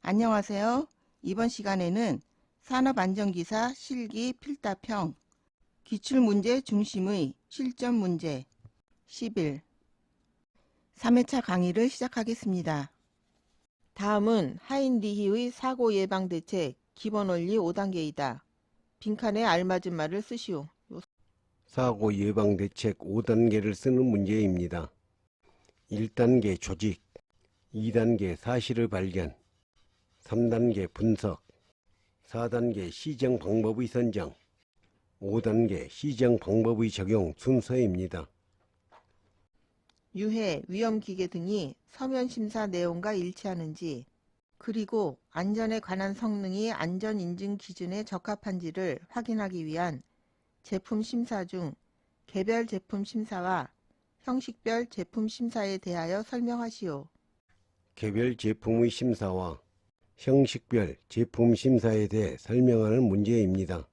안녕하세요. 이번 시간에는 산업안전기사 실기 필답형 기출문제 중심의 실전문제 10일 3회차 강의를 시작하겠습니다. 다음은 하인리히의 사고예방대책 기본원리 5단계이다. 빈칸에 알맞은 말을 쓰시오. 사고 예방 대책 5단계를 쓰는 문제입니다. 1단계 조직, 2단계 사실의 발견, 3단계 분석, 4단계 시정 방법의 선정, 5단계 시정 방법의 적용 순서입니다. 유해, 위험기계 등이 서면심사 내용과 일치하는지, 그리고 안전에 관한 성능이 안전인증 기준에 적합한지를 확인하기 위한 제품 심사 중 개별 제품 심사와 형식별 제품 심사에 대하여 설명하시오. 개별 제품의 심사와 형식별 제품 심사에 대해 설명하는 문제입니다.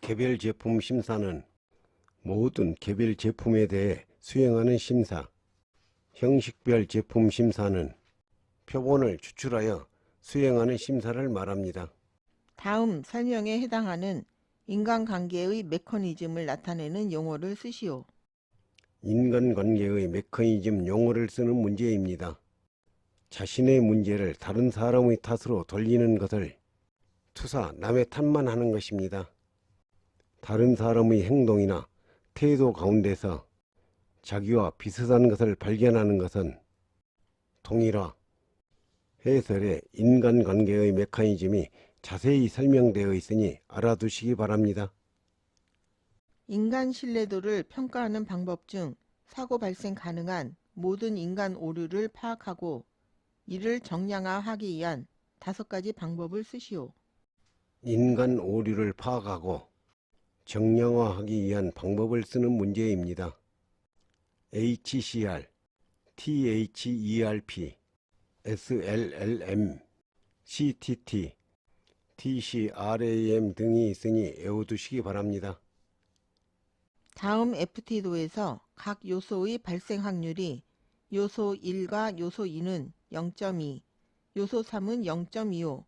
개별 제품 심사는 모든 개별 제품에 대해 수행하는 심사, 형식별 제품 심사는 표본을 추출하여 수행하는 심사를 말합니다. 다음 설명에 해당하는 인간관계의 메커니즘을 나타내는 용어를 쓰시오. 인간관계의 메커니즘 용어를 쓰는 문제입니다. 자신의 문제를 다른 사람의 탓으로 돌리는 것을 투사, 남의 탓만 하는 것입니다. 다른 사람의 행동이나 태도 가운데서 자기와 비슷한 것을 발견하는 것은 통일화, 해설에 인간관계의 메커니즘이 자세히 설명되어 있으니 알아두시기 바랍니다. 인간 신뢰도를 평가하는 방법 중 사고 발생 가능한 모든 인간 오류를 파악하고 이를 정량화하기 위한 5가지 방법을 쓰시오. 인간 오류를 파악하고 정량화하기 위한 방법을 쓰는 문제입니다. HCR, THERP, SLLM, CTT, TCRAM 등이 있으니 외워두시기 바랍니다. 다음 FT도에서 각 요소의 발생 확률이 요소 1과 요소 2는 0.2, 요소 3은 0.25,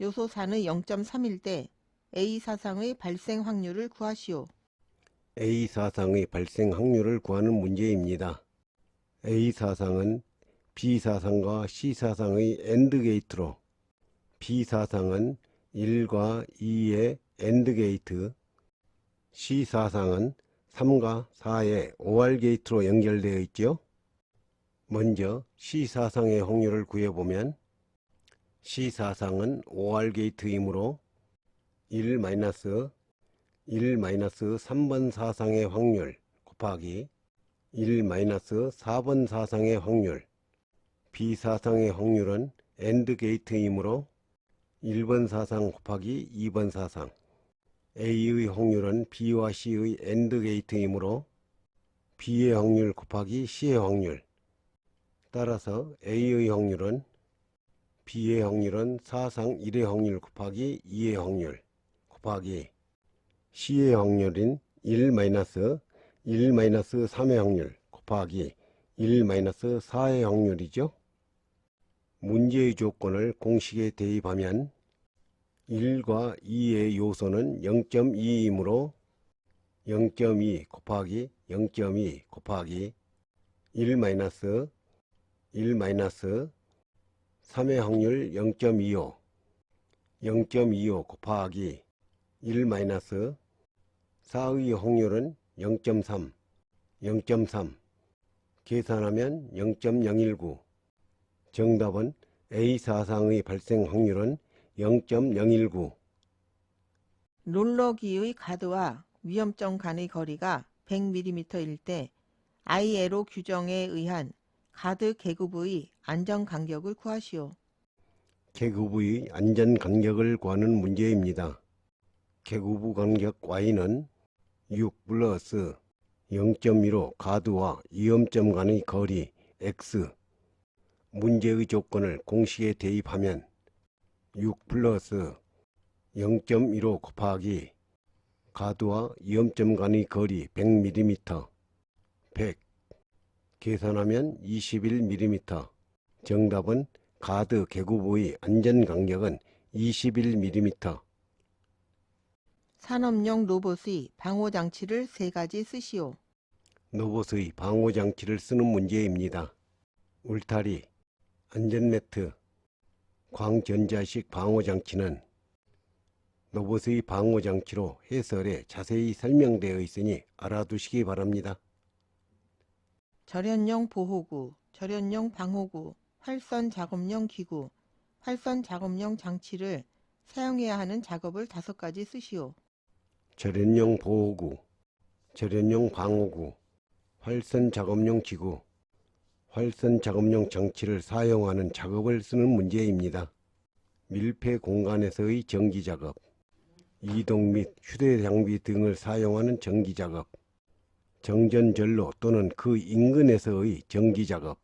요소 4는 0.3일 때 A 사상의 발생 확률을 구하시오. A 사상의 발생 확률을 구하는 문제입니다. A 사상은 B 사상과 C 사상의 AND 게이트로 B 사상은 1과 2의 AND 게이트, C 사상은 3과 4의 OR 게이트로 연결되어 있죠. 먼저 C 사상의 확률을 구해보면 C 사상은 OR 게이트이므로 1-3번 사상의 확률 곱하기 1-4번 사상의 확률, B 사상의 확률은 AND 게이트이므로 1번 사상 곱하기 2번 사상, A의 확률은 B와 C의 AND 게이트이므로 B의 확률 곱하기 C의 확률, 따라서 A의 확률은 B의 확률은 사상 1의 확률 곱하기 2의 확률 곱하기 C의 확률인 1-3의 확률 곱하기 1-4의 확률이죠. 문제의 조건을 공식에 대입하면 1과 2의 요소는 0.2이므로 0.2 곱하기 0.2 곱하기 1-3의 확률 0.25, 0.25 곱하기 1-4의 확률은 0.3, 0.3 계산하면 0.019. 정답은 A 사상의 발생 확률은 0.019. 롤러기의 가드와 위험점 간의 거리가 100mm일 때 ILO 규정에 의한 가드 계급의 안전 간격을 구하시오. 계급의 안전 간격을 구하는 문제입니다. 계급 간격 Y는 6 플러스 0.15 가드와 위험점 간의 거리 X, 문제의 조건을 공식에 대입하면 6 플러스 0.15 곱하기 가드와 위험점 간의 거리 100mm, 100 계산하면 21mm, 정답은 가드 계급부의 안전간격은 21mm. 산업용 로봇의 방호장치를 3가지 쓰시오. 로봇의 방호장치를 쓰는 문제입니다. 울타리, 안전네트, 광전자식 방호장치는 로봇의 방호장치로 해설에 자세히 설명되어 있으니 알아두시기 바랍니다. 절연용 보호구, 절연용 방호구, 활선 작업용 기구, 활선 작업용 장치를 사용해야 하는 작업을 5가지 쓰시오. 절연용 보호구, 절연용 방호구, 활선 작업용 기구, 활선 작업용 장치를 사용하는 작업을 쓰는 문제입니다. 밀폐 공간에서의 전기 작업, 이동 및 휴대 장비 등을 사용하는 전기 작업, 정전전로 또는 그 인근에서의 전기 작업,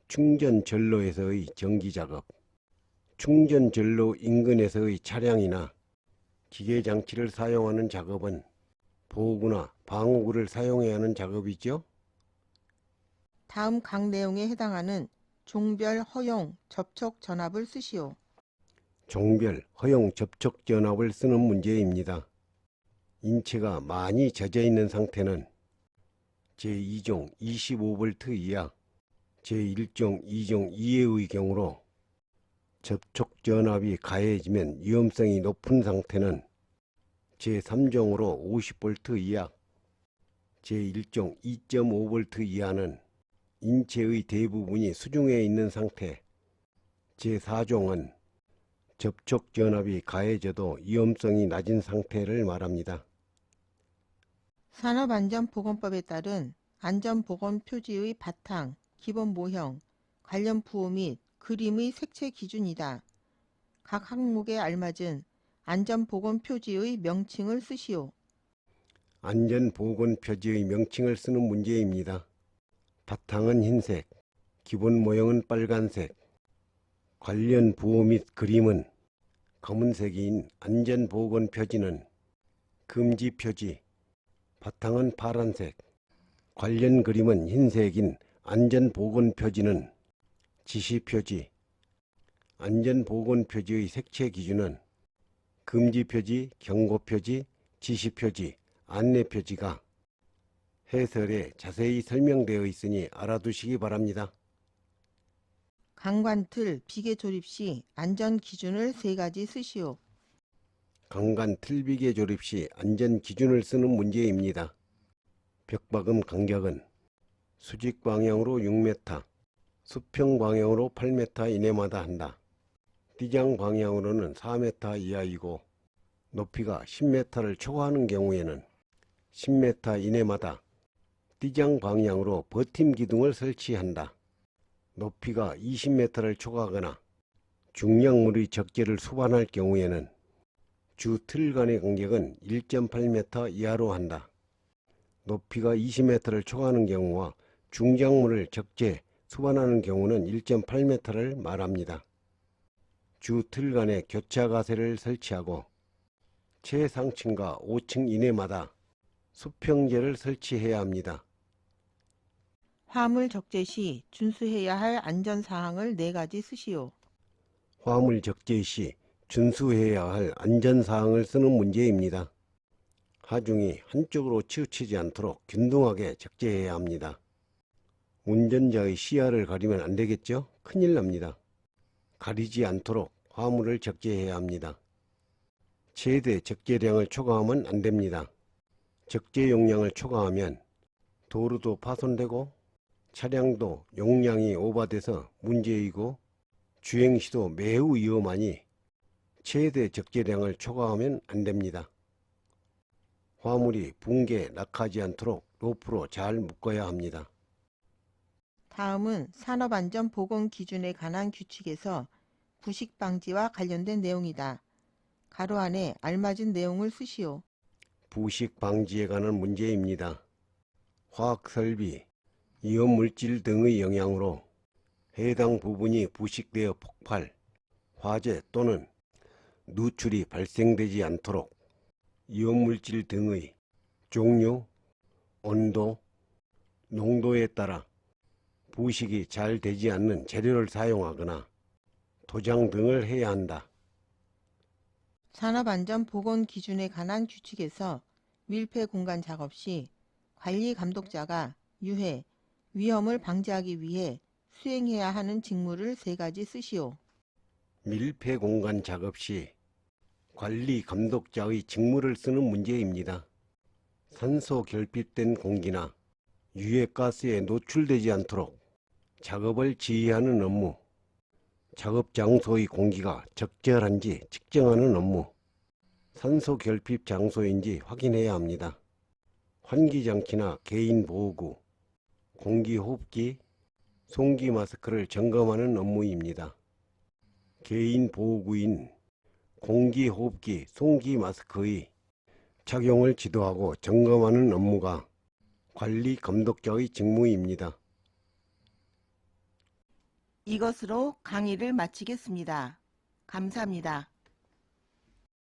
충전전로에서의 전기 작업, 충전전로 인근에서의 차량이나 기계장치를 사용하는 작업은 보호구나 방호구를 사용해야 하는 작업이죠. 다음 각 내용에 해당하는 종별 허용 접촉 전압을 쓰시오. 종별 허용 접촉 전압을 쓰는 문제입니다. 인체가 많이 젖어 있는 상태는 제2종 25V 이하, 제1종 2종 이하의 경우로 접촉 전압이 가해지면 위험성이 높은 상태는 제3종으로 50V 이하, 제1종 2.5V 이하는 인체의 대부분이 수중에 있는 상태, 제4종은 접촉 전압이 가해져도 위험성이 낮은 상태를 말합니다. 산업안전보건법에 따른 안전보건 표지의 바탕, 기본 모형, 관련 부호 및 그림의 색채 기준이다. 각 항목에 알맞은 안전보건 표지의 명칭을 쓰시오. 안전보건 표지의 명칭을 쓰는 문제입니다. 바탕은 흰색, 기본 모형은 빨간색, 관련 부호 및 그림은 검은색인 안전보건 표지는 금지 표지, 바탕은 파란색, 관련 그림은 흰색인 안전보건 표지는 지시 표지, 안전보건 표지의 색채 기준은 금지 표지, 경고 표지, 지시 표지, 안내 표지가 해설에 자세히 설명되어 있으니 알아두시기 바랍니다. 강관틀 비계 조립 시 안전 기준을 3가지 쓰시오. 강간 틀비계 조립 시 안전 기준을 쓰는 문제입니다. 벽박음 간격은 수직 방향으로 6m, 수평 방향으로 8m 이내마다 한다. 띠장 방향으로는 4m 이하이고 높이가 10m를 초과하는 경우에는 10m 이내마다 띠장 방향으로 버팀 기둥을 설치한다. 높이가 20m를 초과하거나 중량물의 적재를 수반할 경우에는 주 틀 간의 간격은 1.8m 이하로 한다. 높이가 20m를 초과하는 경우와 중장물을 적재 수반하는 경우는 1.8m를 말합니다. 주 틀 간에 교차 가세를 설치하고 최상층과 5층 이내마다 수평재를 설치해야 합니다. 화물 적재 시 준수해야 할 안전사항을 4가지 쓰시오. 화물 적재 시 준수해야 할 안전사항을 쓰는 문제입니다. 하중이 한쪽으로 치우치지 않도록 균등하게 적재해야 합니다. 운전자의 시야를 가리면 안 되겠죠? 큰일 납니다. 가리지 않도록 화물을 적재해야 합니다. 최대 적재량을 초과하면 안 됩니다. 적재 용량을 초과하면 도로도 파손되고 차량도 용량이 오버돼서 문제이고 주행시도 매우 위험하니 최대 적재량을 초과하면 안 됩니다. 화물이 붕괴, 낙하지 않도록 로프로 잘 묶어야 합니다. 다음은 산업안전보건기준에 관한 규칙에서 부식 방지와 관련된 내용이다. 가로 안에 알맞은 내용을 쓰시오. 부식 방지에 관한 문제입니다. 화학설비, 위험물질 등의 영향으로 해당 부분이 부식되어 폭발, 화재 또는 누출이 발생되지 않도록 위험물질 등의 종류, 온도, 농도에 따라 부식이 잘 되지 않는 재료를 사용하거나 도장 등을 해야 한다. 산업안전보건기준에 관한 규칙에서 밀폐 공간 작업 시 관리 감독자가 유해, 위험을 방지하기 위해 수행해야 하는 직무를 3가지 쓰시오. 밀폐 공간 작업 시 관리 감독자의 직무를 쓰는 문제입니다. 산소 결핍된 공기나 유해가스에 노출되지 않도록 작업을 지휘하는 업무, 작업 장소의 공기가 적절한지 측정하는 업무, 산소 결핍 장소인지 확인해야 합니다. 환기장치나 개인보호구, 공기호흡기, 송기 마스크를 점검하는 업무입니다. 개인보호구인 공기호흡기, 송기 마스크의 착용을 지도하고 점검하는 업무가 관리 감독자의 직무입니다. 이것으로 강의를 마치겠습니다. 감사합니다.